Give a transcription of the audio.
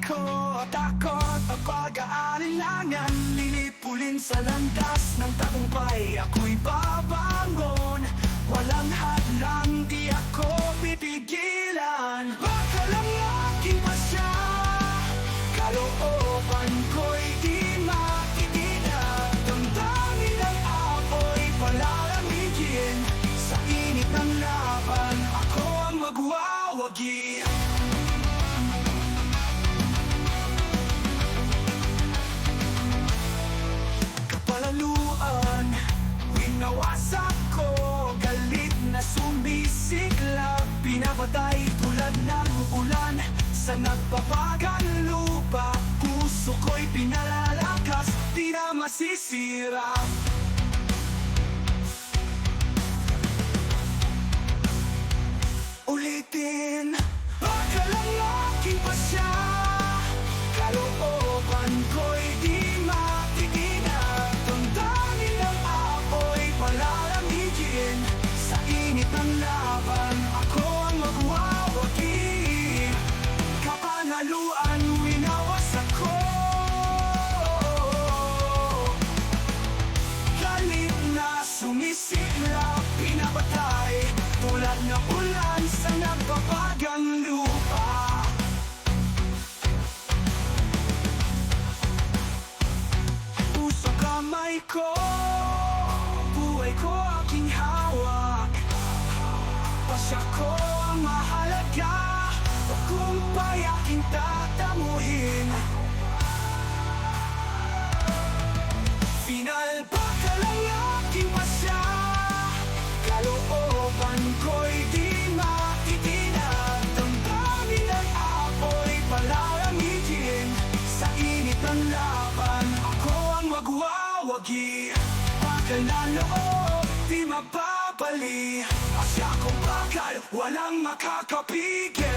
takot at pag-aalinlangan, lilipulin sa landas ng tagumpay. Ako'y babangon, walang hadlang, di ako pipigilan. Baka lang aking pasya, kalooban ko'y di matigilan. Damdamin ang apoy palalamigin, sa init ng laban ako ang magwawagi. Kapalaluan, winawasak ko, galit na sumisiklab, pinapatay tulad ng ulan sa nagpapagang lupa. Puso ko'y pinalalakas, di na masisira. Ulitin, baka lang aking pasya, kalooban ko'y di matigilan. Damdamin ang apoy palalamigin, sa init ng laban ako ang magwawagi. Kapanaluan, winawasak ko, galit na sumisiklab, pinapatay tulad ng ulan sa nagpapagang lupa. Puso kamay ko, buhay ko aking hawak, pasya ko ang mahalaga, tagumpay aking tatamuhin. Final baka lang aking pasya, kalooban ko'y di matitinag. Damdamin ang apoy palalamigin, sa init ng laban ako ang magwawagi. Bakal na loob, di mapapali, asya kong bakal, walang makakapigil.